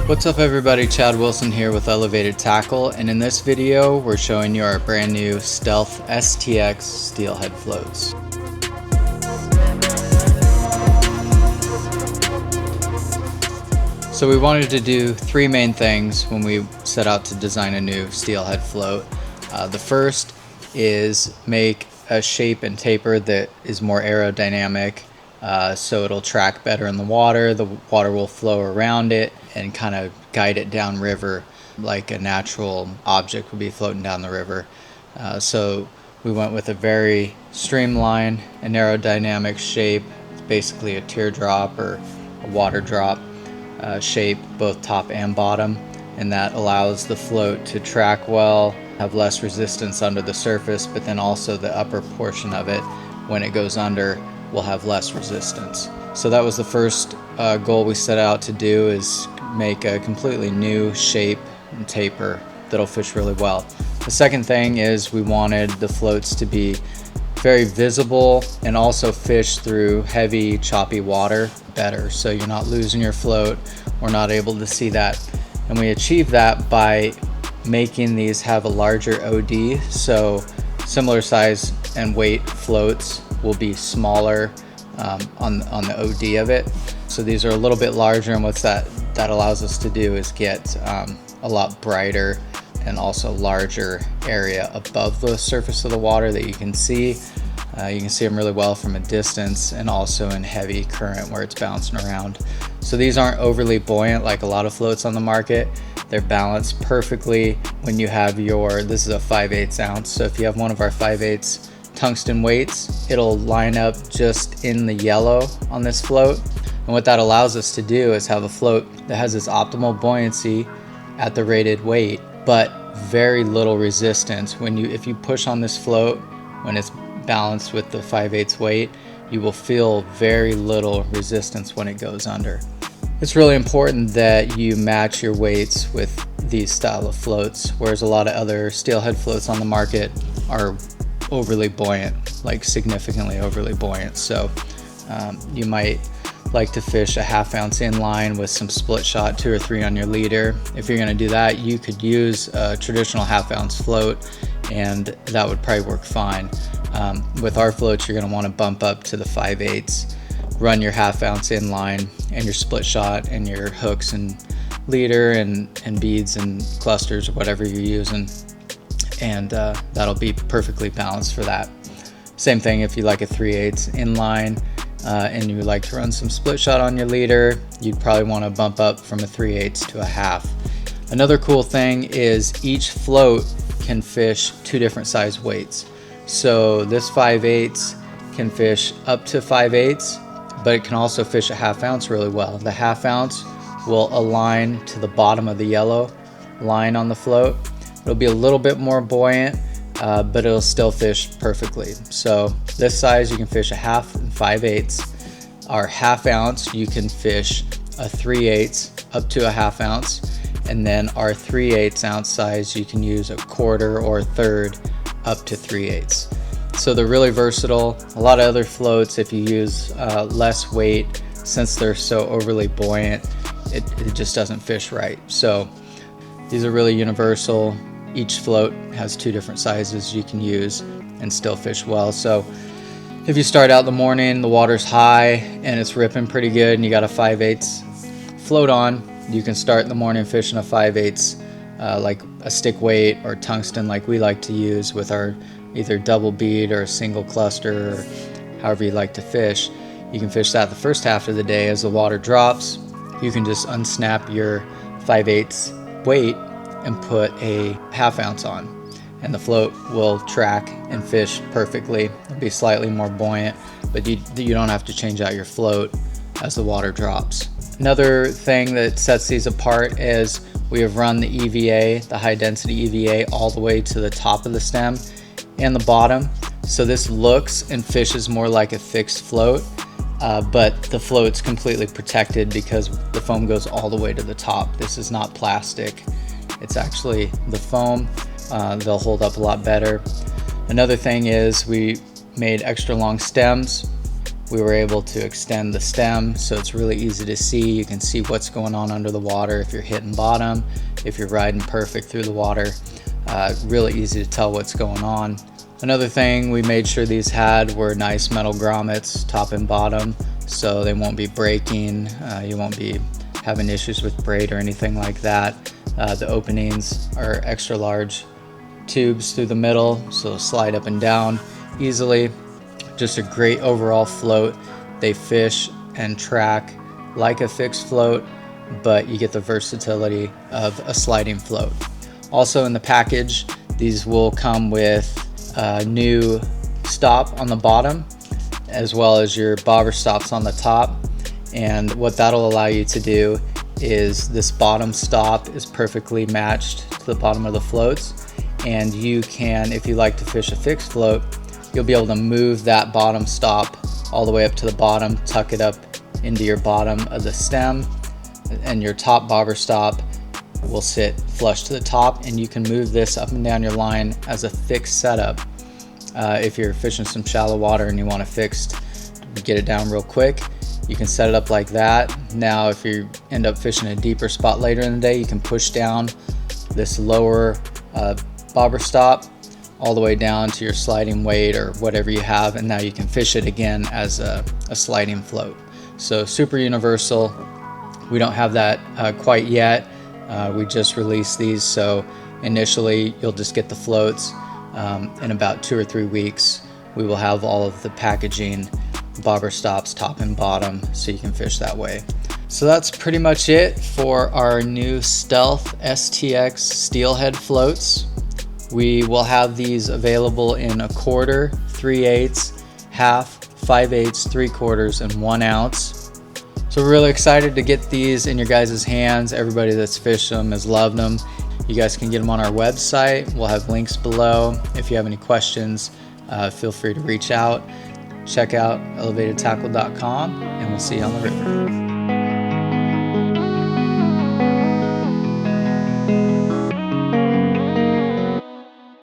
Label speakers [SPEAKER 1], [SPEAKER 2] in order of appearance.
[SPEAKER 1] What's up everybody, Chad Wilson here with Elevated Tackle, and in this video we're showing you our brand new Stealth STX Steelhead Floats. So we wanted to do three main things when we set out to design a new Steelhead float. The first is make a shape and taper that is more aerodynamic, so it'll track better in the water will flow around it and kind of guide it down river like a natural object would be floating down the river. So we went with a very streamlined and aerodynamic shape. It's basically a teardrop or a water drop shape, both top and bottom, and that allows the float to track well, have less resistance under the surface, but then also the upper portion of it, when it goes under, will have less resistance. So that was the first goal we set out to do, is make a completely new shape and taper that'll fish really well. The second thing is we wanted the floats to be very visible and also fish through heavy, choppy water better, so you're not losing your float or not able to see that. And we achieve that by making these have a larger OD, so similar size and weight floats will be smaller on the OD of it. So these are a little bit larger, and what that allows us to do is get a lot brighter and also larger area above the surface of the water that you can see. You can see them really well from a distance, and also in heavy current where it's bouncing around. So these aren't overly buoyant like a lot of floats on the market. They're balanced perfectly when you have this is a 5/8 ounce, so if you have one of our 5/8 tungsten weights, it'll line up just in the yellow on this float. And what that allows us to do is have a float that has this optimal buoyancy at the rated weight, but very little resistance. If you push on this float when it's balanced with the 5/8 weight, you will feel very little resistance when it goes under. It's really important that you match your weights with these style of floats, whereas a lot of other steelhead floats on the market are overly buoyant, like significantly overly buoyant. So you might like to fish a 1/2 ounce inline with some split shot 2 or 3 on your leader. If you're going to do that, you could use a traditional 1/2 ounce float, and that would probably work fine. With our floats, you're going to want to bump up to the 5/8, run your 1/2 ounce inline and your split shot and your hooks and leader and beads and clusters or whatever you're using, and that'll be perfectly balanced for that. Same thing if you like a 3/8 inline and you like to run some split shot on your leader, you'd probably want to bump up from a 3/8 to a 1/2. Another cool thing is each float can fish 2 different size weights. So this 5/8 can fish up to 5/8, but it can also fish a 1/2 ounce really well. The 1/2 ounce will align to the bottom of the yellow line on the float. It'll be a little bit more buoyant, but it'll still fish perfectly. So this size you can fish a 1/2 and 5/8. Our 1/2 ounce you can fish a 3/8 up to a 1/2 ounce, and then our 3/8 ounce size you can use a 1/4 or a 1/3 up to 3/8. So they're really versatile. A lot of other floats, if you use less weight, since they're so overly buoyant, it just doesn't fish right. So these are really universal. Each float has 2 different sizes you can use and still fish well. So if you start out in the morning, the water's high and it's ripping pretty good, and you got a 5/8 float on, you can start in the morning fishing a 5/8 like a stick weight or tungsten like we like to use with our either double bead or a single cluster, or however you like to fish. You can fish that the first half of the day. As the water drops, you can just unsnap your 5/8 weight and put a 1/2 ounce on, and the float will track and fish perfectly. It'll be slightly more buoyant, but you don't have to change out your float as the water drops. Another thing that sets these apart is We have run the EVA, the high density EVA, all the way to the top of the stem and the bottom. So this looks and fishes more like a fixed float, but the float's completely protected because the foam goes all the way to the top. This is not plastic. It's actually the foam. They'll hold up a lot better. Another thing is we made extra long stems. We were able to extend the stem so it's really easy to see. You can see what's going on under the water if you're hitting bottom, if you're riding perfect through the water. Really easy to tell what's going on. Another thing we made sure these had were nice metal grommets, top and bottom, so they won't be breaking. You won't be having issues with braid or anything like that. The openings are extra large tubes through the middle, so they'll slide up and down easily. Just a great overall float. They fish and track like a fixed float, but you get the versatility of a sliding float. Also in the package, these will come with a new stop on the bottom, as well as your bobber stops on the top. And what that'll allow you to do is this bottom stop is perfectly matched to the bottom of the floats, and you can, if you like to fish a fixed float, you'll be able to move that bottom stop all the way up to the bottom, tuck it up into your bottom of the stem, and your top bobber stop will sit flush to the top, and you can move this up and down your line as a fixed setup. If you're fishing some shallow water and you want to get it down real quick, you can set it up like that. Now if you end up fishing a deeper spot later in the day, you can push down this lower bobber stop all the way down to your sliding weight or whatever you have, and now you can fish it again as a sliding float. So super universal. We don't have that quite yet. We just released these, so initially you'll just get the floats. In about 2 or 3 weeks we will have all of the packaging, bobber stops top and bottom, so you can fish that way. So that's pretty much it for our new Stealth STX Steelhead floats. We will have these available in 1/4, 3/8, half, 5/8, 3/4, and 1 ounce. So we're really excited to get these in your guys' hands. Everybody that's fished them has loved them. You guys can get them on our website. We'll have links below. If you have any questions, feel free to reach out. Check out elevatedtackle.com, and we'll see you on the river.